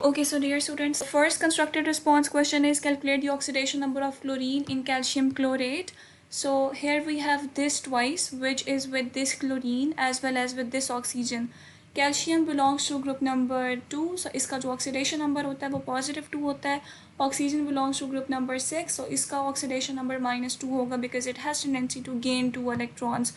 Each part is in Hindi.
Okay, so dear students, first constructed response question is calculate the oxidation number of chlorine in calcium chlorate. So here we have this twice, which is with this chlorine as well as with this oxygen. Calcium belongs to group number 2, so इसका जो oxidation number होता है वो positive 2 होता है. Oxygen belongs to group number 6, so इसका oxidation number -2 होगा because it has tendency to gain 2 electrons.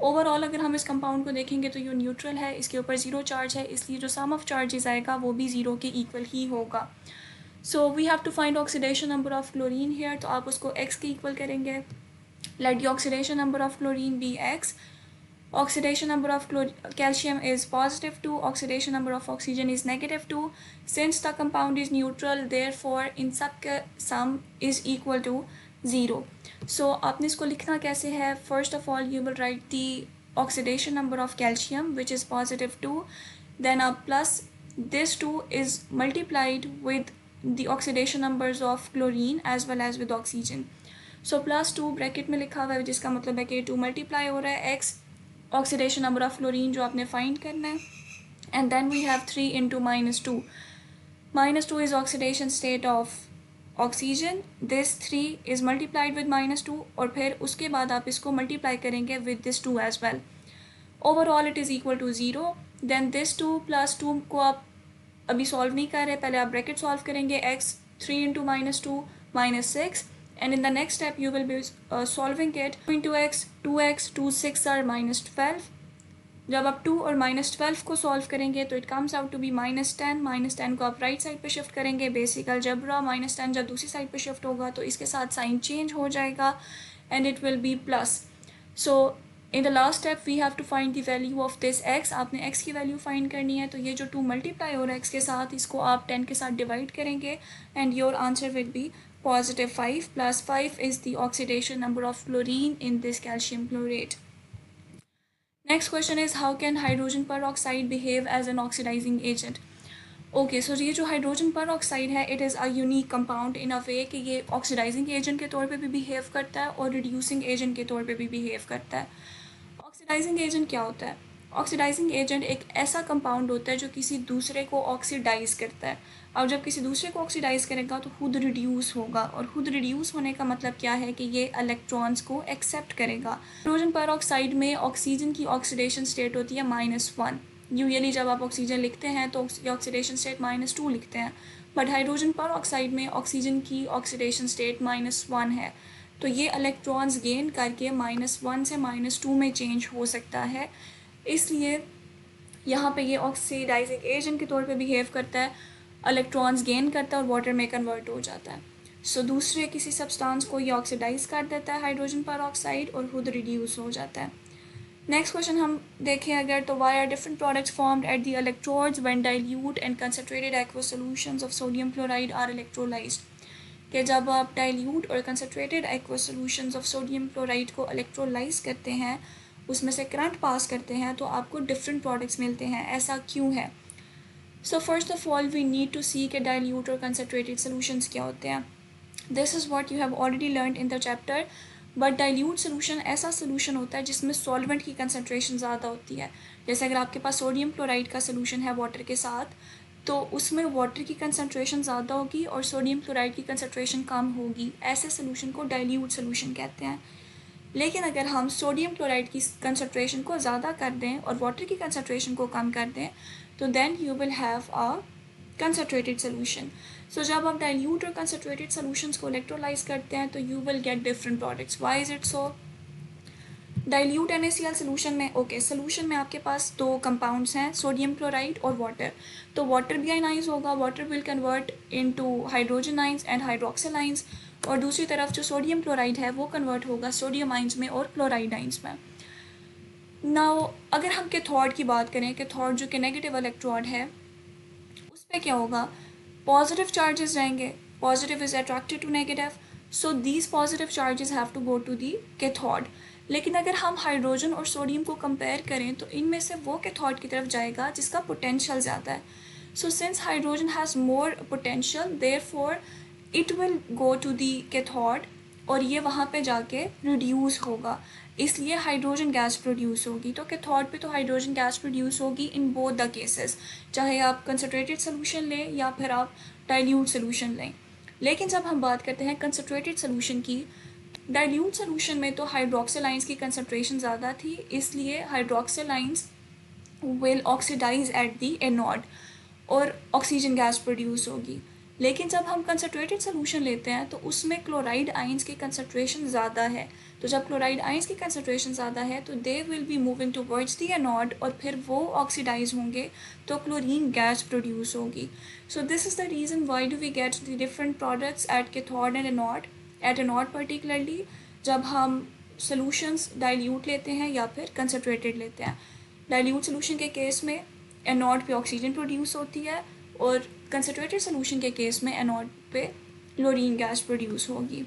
Overall अगर हम इस कंपाउंड को देखेंगे तो ये न्यूट्रल है, इसके ऊपर ज़ीरो चार्ज है, इसलिए जो सम ऑफ चार्जेस आएगा वो भी ज़ीरो के इक्वल ही होगा. So we have to find oxidation number of chlorine here, तो आप उसको x के इक्वल करेंगे. Let the oxidation number of chlorine be x. Oxidation number of calcium is +2, oxidation number of oxygen is -2. Since the compound is neutral, therefore in सब sum is equal to 0. So आपने इसको लिखना कैसे है? First of all, you will write the oxidation number of calcium, which is +2. Then a plus this 2 is multiplied with the oxidation numbers of chlorine as well as with oxygen. So +2 bracket में लिखा हुआ है, जिसका मतलब है कि 2 मल्टीप्लाई हो रहा है x oxidation number of chlorine जो आपने फाइंड करना है. And then we have 3 into -2. -2 is oxidation state of oxygen. This 3 is multiplied with -2 और फिर उसके बाद आप इसको मल्टीप्लाई करेंगे with this 2 as well. Overall it is equal to 0. Then this 2 + 2 को आप अभी सॉल्व नहीं कर रहे, पहले आप ब्रैकेट सॉल्व करेंगे. x 3 into -2 -6. And in the next step you will be solving it. 2 into x, 2x, 2 6 are -12. जब आप 2 और -12 को सॉल्व करेंगे तो it comes out to be -10. -10 को आप राइट साइड पे शिफ्ट करेंगे. Basic algebra. -10 जब दूसरी साइड पे शिफ्ट होगा तो इसके साथ साइन चेंज हो जाएगा and it will be plus. So in the last step we have to find the value of this x. आपने x की वैल्यू फाइंड करनी है, तो ये जो 2 मल्टीप्लाई हो रहा है x के साथ, इसको आप 10 के साथ डिवाइड करेंगे and your answer will be +5 + 5 is the oxidation number of chlorine in this calcium chlorate. Next question is how can hydrogen peroxide behave as an oxidizing agent? Okay, so ये जो हाइड्रोजन peroxide है, it is a unique compound in a way कि ये ऑक्सीडाइजिंग एजेंट के तौर पे भी बिहेव करता है और रिड्यूसिंग एजेंट के तौर पे भी बिहेव करता है. ऑक्सीडाइजिंग एजेंट क्या होता है? ऑक्सीडाइजिंग एजेंट एक ऐसा कंपाउंड होता है जो किसी दूसरे को ऑक्सीडाइज करता है. और जब किसी दूसरे को ऑक्सीडाइज करेगा तो खुद रिड्यूस होगा, और खुद रिड्यूस होने का मतलब क्या है कि ये इलेक्ट्रॉन्स को एक्सेप्ट करेगा. हाइड्रोजन पेरोक्साइड में ऑक्सीजन की ऑक्सीडेशन स्टेट होती है -1. यूजुअली जब आप ऑक्सीजन लिखते हैं तो ऑक्सीडेशन स्टेट -2 लिखते हैं, बट हाइड्रोजन पेरोक्साइड में ऑक्सीजन की ऑक्सीडेशन स्टेट -1 है. तो ये इलेक्ट्रॉन्स गेन करके -1 से -2 में चेंज हो सकता है. इसलिए यहाँ पे ये ऑक्सीडाइजिंग एजेंट के तौर पे बिहेव करता है, इलेक्ट्रॉन्स गेन करता है और वाटर में कन्वर्ट हो जाता है. सो दूसरे किसी सब्सटेंस को ये ऑक्सीडाइज कर देता है हाइड्रोजन पेरोक्साइड और खुद रिड्यूस हो जाता है. नेक्स्ट क्वेश्चन हम देखें अगर, तो why are different products formed at the electrodes when dilute and concentrated aqueous solutions of sodium chloride are electrolysed. कि जब आप डाइल्यूट और concentrated aqueous solutions of sodium chloride को इलेक्ट्रोलाइज करते हैं, उसमें से करंट पास करते हैं, तो आपको डिफरेंट प्रोडक्ट्स मिलते हैं. ऐसा क्यों है? So first of all we need to see कि डाइल्यूट और कंसनट्रेटेड सॉल्यूशंस क्या होते हैं. This is what you have already learned in the chapter. But dilute solution ऐसा सॉल्यूशन होता है जिसमें सॉल्वेंट की कंसनट्रेशन ज़्यादा होती है. जैसे अगर आपके पास सोडियम क्लोराइड का सॉल्यूशन है वाटर के साथ, तो उसमें वाटर की कंसनट्रेशन ज़्यादा होगी और सोडियम क्लोराइड की कंसनट्रेशन कम होगी. ऐसे सॉल्यूशन को डाइल्यूट सॉल्यूशन कहते हैं. लेकिन अगर हम सोडियम क्लोराइड की कंसनट्रेशन को ज़्यादा कर दें और वाटर की कंसनट्रेशन को कम कर दें, तो then you will have a concentrated solution. So जब आप डाइल्यूट और कंसनट्रेटेड सॉल्यूशंस को इलेक्ट्रोलाइज करते हैं तो you will get different products. Why is it so? Dilute NaCl solution में सोल्यूशन में आपके पास 2 कंपाउंड्स हैं, सोडियम क्लोराइड और वाटर. तो वाटर भी आयनाइज होगा, water will convert into hydrogen ions and hydroxyl ions, और दूसरी तरफ जो सोडियम क्लोराइड है वो कन्वर्ट होगा सोडियम आइंस में और क्लोराइड आइंस में. नाउ अगर हम कैथोड की बात करें, कैथोड जो कि नेगेटिव इलेक्ट्रोड है, उस पर क्या होगा? पॉजिटिव चार्जेस रहेंगे. Positive is attracted to negative, so these positive charges have to go to the cathode. लेकिन अगर हम हाइड्रोजन और सोडियम को कंपेयर करें तो इनमें से वो कैथोड की तरफ जाएगा जिसका पोटेंशियल ज़्यादा है. So since hydrogen has more potential, therefore it will go to the cathode और ये वहाँ पे जाके रिड्यूस होगा. इसलिए हाइड्रोजन गैस प्रोड्यूस होगी। तो कैथोड पे तो हाइड्रोजन गैस प्रोड्यूस होगी इन बोथ द केसेस, चाहे आप कंसनट्रेटेड सोल्यूशन लें या फिर आप डाइल्यूट सोल्यूशन लें। लेकिन जब हम बात करते हैं कंसनट्रेटेड सोल्यूशन की, डाइल्यूट सोल्यूशन में तो हाइड्रोक्सिल आयंस की कंसनट्रेशन ज़्यादा थी, इसलिए hydroxyl ions will oxidise at the anode और ऑक्सीजन गैस प्रोड्यूस होगी। लेकिन जब हम कंसनट्रेटेड सोल्यूशन लेते हैं तो उसमें क्लोराइड आयंस की कंसनट्रेशन ज़्यादा है। तो जब क्लोराइड आयंस की कंसनट्रेशन ज़्यादा है तो they will be moving towards the anode और फिर वो ऑक्सीडाइज होंगे तो क्लोरीन गैस प्रोड्यूस होगी। So this is the reason why do we get the different products at cathode and anode. At anode particularly जब हम सोल्यूशंस डाइल्यूट लेते हैं या फिर कंसनट्रेटेड लेते हैं। डाइल्यूट सोल्यूशन के केस में एनोड पे ऑक्सीजन प्रोड्यूस होती है और कंसनट्रेटेड सोल्यूशन के केस में एनोड पे क्लोरीन गैस प्रोड्यूस होगी।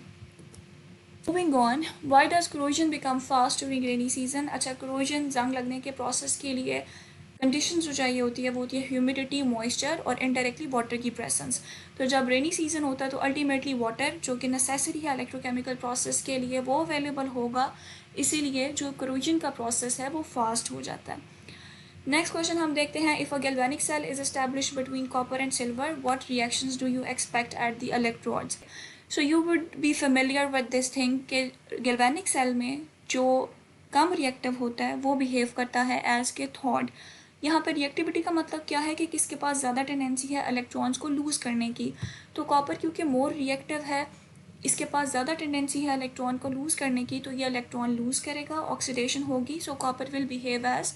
Moving on, why does corrosion become fast during rainy season. अच्छा, क्रोजन जंग लगने के प्रोसेस के लिए कंडीशंस जो चाहिए होती है वो होती है ह्यूमिडिटी, मॉइस्चर और इनडायरेक्टली वाटर की प्रेजेंस। तो जब रेनी सीजन होता है तो अल्टीमेटली वाटर जो कि नेसेसरी है इलेक्ट्रोकेमिकल प्रोसेस के लिए वो अवेलेबल होगा, इसीलिए जो क्रोजन का प्रोसेस है वो फास्ट हो जाता है। नेक्स्ट क्वेश्चन हम देखते हैं, if a galvanic cell is established between copper and silver, what reactions do you expect at the electrodes. So you would be familiar with this thing कि गैल्वेनिक सेल में जो कम रिएक्टिव होता है वो बिहेव करता है एज कैथोड। यहाँ पर रिएक्टिविटी का मतलब क्या है कि किसके पास ज़्यादा टेंडेंसी है इलेक्ट्रॉन्स को लूज़ करने की। तो कॉपर क्योंकि मोर रिएक्टिव है, इसके पास ज़्यादा टेंडेंसी है इलेक्ट्रॉन को लूज़ करने की, तो ये इलेक्ट्रॉन लूज़ करेगा, ऑक्सीडेशन होगी, so copper will behave as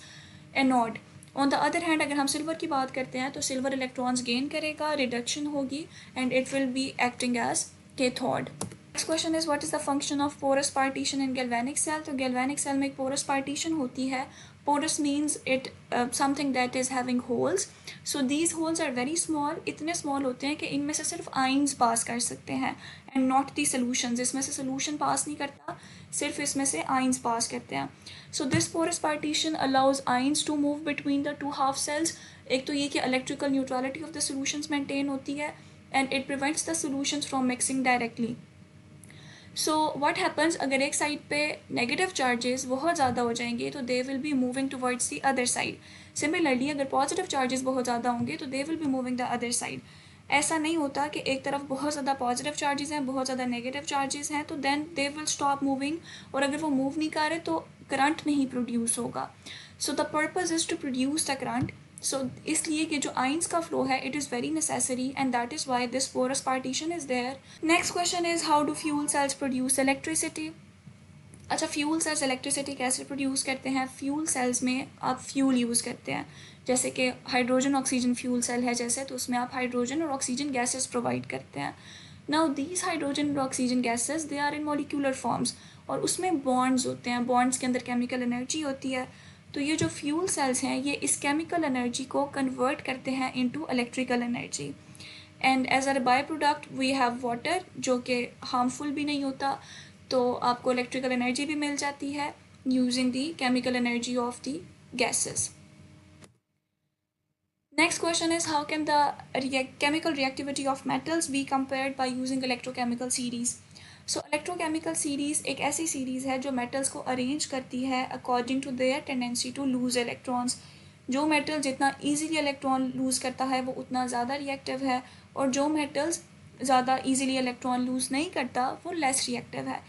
anode. On the other hand अगर हम सिल्वर की बात करते हैं तो सिल्वर इलेक्ट्रॉन्स गेन करेगा, रिडक्शन होगी and it will be acting as cathode. Next question is what is the function of porous partition in galvanic cell. तो गैल्वेनिक सेल में एक पोरस पार्टीशन होती है। Porous means it something that is having holes. So these holes are very small, इतने स्मॉल होते हैं कि इनमें से सिर्फ आइंस पास कर सकते हैं एंड नॉट दी सोल्यूशन। इसमें से सोल्यूशन पास नहीं करता, सिर्फ इसमें से आइंस पास करते हैं। So this porous partition allows ions to move between the two half cells. एक तो ये कि electrical neutrality of the solutions maintain होती है and it prevents the solutions from mixing directly. So what happens, अगर एक साइड पे नेगेटिव चार्जेस बहुत ज़्यादा हो जाएंगे तो they will be moving towards the other side. Similarly अगर पॉजिटिव चार्जेस बहुत ज़्यादा होंगे तो they will be moving the other side. ऐसा नहीं होता कि एक तरफ बहुत ज़्यादा पॉजिटिव चार्जेस हैं, बहुत ज़्यादा नेगेटिव चार्जेस हैं तो then they will stop moving, और अगर वो मूव नहीं कर रहे तो करंट नहीं प्रोड्यूस होगा। So the purpose is to produce the current. So इसलिए कि जो आइंस का फ्लो है it is very necessary and that is why this porous partition is there. Next question is how do fuel cells produce electricity. अच्छा, फ्यूल सेल्स इलेक्ट्रिसिटी कैसे प्रोड्यूस करते हैं। फ्यूल सेल्स में आप फ्यूल यूज़ करते हैं, जैसे कि हाइड्रोजन ऑक्सीजन फ्यूल सेल है जैसे, तो उसमें आप हाइड्रोजन और ऑक्सीजन गैसेस प्रोवाइड करते हैं। नाउ दीज हाइड्रोजन और oxygen gases they are in molecular forms और उसमें बॉन्ड्स होते हैं, बॉन्ड्स के अंदर केमिकल एनर्जी होती है। तो ये जो फ्यूल सेल्स हैं ये इस केमिकल एनर्जी को कन्वर्ट करते हैं into electrical energy and as a by product we have water जो कि हार्मफुल भी नहीं होता, तो आपको इलेक्ट्रिकल एनर्जी भी मिल जाती है using the chemical energy of the gases. Next question is how can the chemical reactivity of metals be compared by using electrochemical series। So electrochemical series एक ऐसी series है जो metals को arrange करती है according to their tendency to lose electrons। जो metal जितना easily electron lose करता है वो उतना ज़्यादा reactive है, और जो metals ज़्यादा easily electron lose नहीं करता वो less reactive है।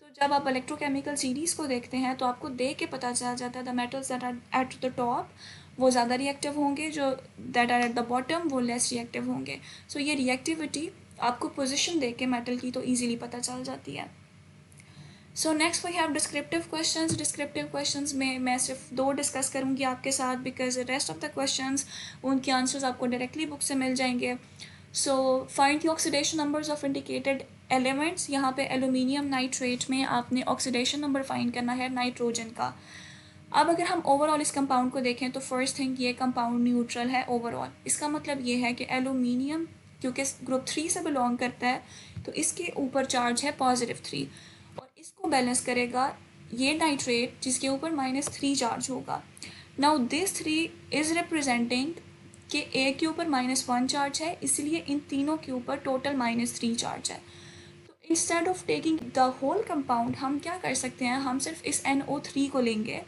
तो जब आप इलेक्ट्रोकेमिकल सीरीज़ को देखते हैं तो आपको देख के पता चल जाता है the metals that are at the top वो ज़्यादा रिएक्टिव होंगे, जो that are at the bottom वो लेस रिएक्टिव होंगे। सो ये रिएक्टिविटी आपको पोजीशन देख के मेटल की तो ईजिली पता चल जाती है। So next we have descriptive questions. Descriptive questions में मैं सिर्फ 2 डिस्कस करूँगी आपके साथ because rest of the questions उनके आंसर्स आपको डायरेक्टली बुक से मिल जाएंगे। So find the oxidation numbers of indicated elements. यहाँ पे एल्यूमिनियम नाइट्रेट में आपने ऑक्सीडेशन नंबर फाइंड करना है नाइट्रोजन का। अब अगर हम ओवरऑल इस कंपाउंड को देखें तो फर्स्ट थिंग ये कंपाउंड न्यूट्रल है ओवरऑल। इसका मतलब ये है कि एल्यूमिनियम क्योंकि ग्रुप 3 से बिलोंग करता है तो इसके ऊपर चार्ज है +3 और इसको बैलेंस करेगा ये नाइट्रेट जिसके ऊपर -3 चार्ज होगा। नाउ दिस 3 इज़ रिप्रेजेंटिंग कि ए के ऊपर -1 चार्ज है, इसलिए इन तीनों के ऊपर टोटल -3 चार्ज है। तो instead of taking the whole compound हम क्या कर सकते हैं, हम सिर्फ इस NO3 को लेंगे.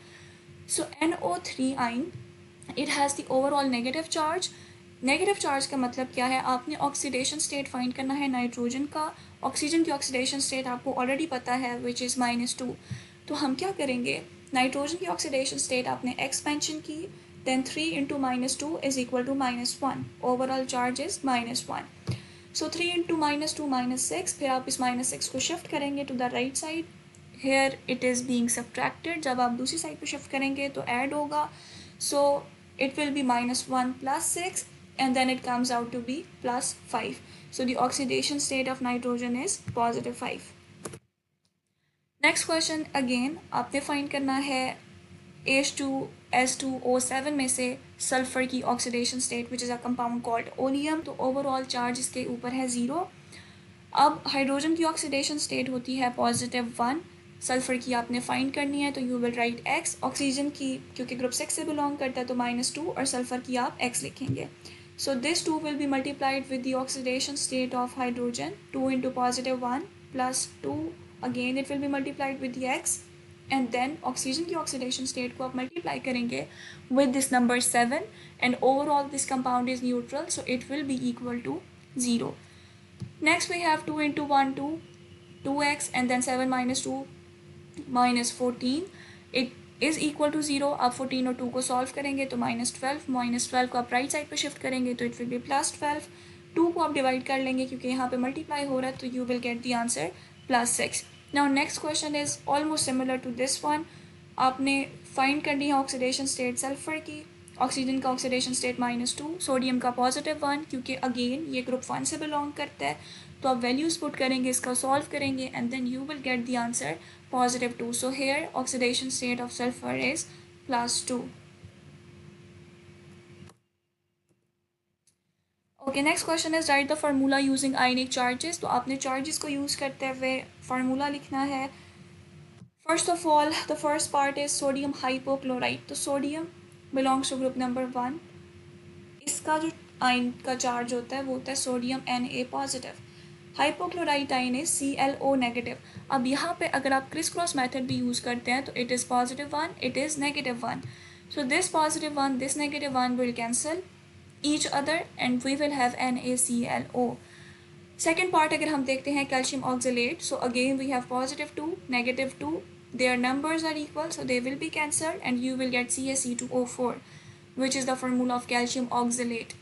सो NO3 आइन, it has the overall negative charge. Negative charge का मतलब क्या है, आपने ऑक्सीडेशन स्टेट फाइंड करना है नाइट्रोजन का. ऑक्सीजन की ऑक्सीडेशन स्टेट आपको ऑलरेडी पता है विच इज़ -2. तो हम क्या करेंगे, नाइट्रोजन की ऑक्सीडेशन स्टेट आपने x मेंशन की, then 3 into -2 is equal to -1. Overall charge is -1. So 3 into -2 -6, फिर आप इस -6 को शिफ्ट करेंगे to the right side. Here it is being subtracted. जब आप दूसरी साइड पे शिफ्ट करेंगे तो ऐड होगा. So it will be -1 plus 6 and then it comes out to be +5. So the oxidation state of nitrogen is +5. Next question again आपने फाइंड करना है H2S2O7 में से सल्फर की oxidation state which is a compound called oleum. तो ओवरऑल चार्ज इसके ऊपर है 0. अब हाइड्रोजन की ऑक्सीडेशन स्टेट होती है +1. सल्फर की आपने फाइंड करनी है तो you will write x. Oxygen की क्योंकि ग्रुप 6 से बिलोंग करता है तो -2 और सल्फर की आप x लिखेंगे. So this 2 will be multiplied with the oxidation state of hydrogen. 2 into +1 plus 2, again it will be multiplied with the x, and then oxygen की oxidation state को आप multiply करेंगे with this number 7, and overall this compound is neutral, so it will be equal to 0. Next we have 2 into 1 2, 2x, and then 7 minus 2 minus 14, it is equal to 0. आप 14 और 2 को solve करेंगे तो -12 को आप right side पे shift करेंगे तो it will be +12. 2 को आप divide कर लेंगे क्योंकि यहाँ पे multiply हो रहा है तो you will get the answer +6. Now next question is almost similar to this one. आपने find करनी है oxidation state सल्फर की. ऑक्सीजन का ऑक्सीडेशन स्टेट -2, सोडियम का +1 क्योंकि अगेन ये ग्रुप 1 से बिलोंग करता है. तो आप वैल्यूज पुट करेंगे, इसका सॉल्व करेंगे and then you will get the answer +2. So here oxidation state of sulphur is +2. Okay, next question is write the formula using ionic charges. तो आपने चार्जेस को यूज़ करते हुए फार्मूला लिखना है. First of all the first part is sodium hypochloride. तो sodium belongs to group number 1. इसका जो आयन का चार्ज होता है वो होता है sodium Na+. Hypochlorite ion is ClO negative. अब यहाँ पे अगर आप क्रिस क्रॉस मेथड भी यूज़ करते हैं तो it is +1, it is -1. So this +1, this -1 will cancel each other and we will have NaClO. Second part अगर हम देखते हैं calcium oxalate. So again we have +2, -2. Their numbers are equal, so they will be cancelled and you will get CaC2O4, which is the formula of calcium oxalate.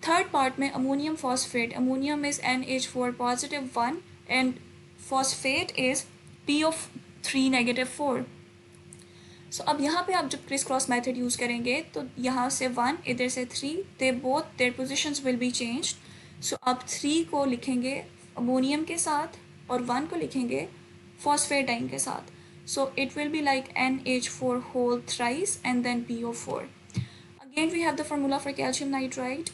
Third part में ammonium phosphate. Ammonium is NH4 +1 and phosphate is PO3 -4. सो अब यहाँ पे आप जब क्रिस क्रॉस मेथड यूज़ करेंगे तो यहाँ से 1, इधर से 3, they both their positions will be changed. So आप 3 को लिखेंगे अमोनियम के साथ और 1 को लिखेंगे फॉस्फेट आइन के साथ. So it will be like NH4 whole thrice and then PO4. Again we have the formula for calcium nitride.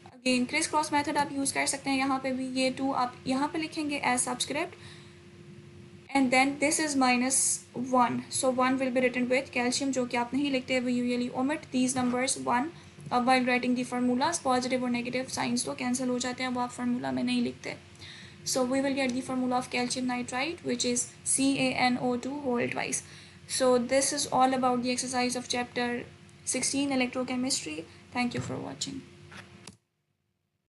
Again criss cross method आप यूज़ कर सकते हैं. यहाँ पे भी ये 2 आप यहाँ पे लिखेंगे as subscript. And then this is -1, so 1 will be written with calcium जो कि आप नहीं लिखते. We usually omit these numbers 1 while writing the formulas. Positive और नेगेटिव साइंस तो कैंसिल हो जाते हैं, वो आप फार्मूला में नहीं लिखते. So we will get the formula of calcium nitride, which is CaNO2 whole twice. So this is all about the exercise of chapter 16 electrochemistry. Thank you for watching.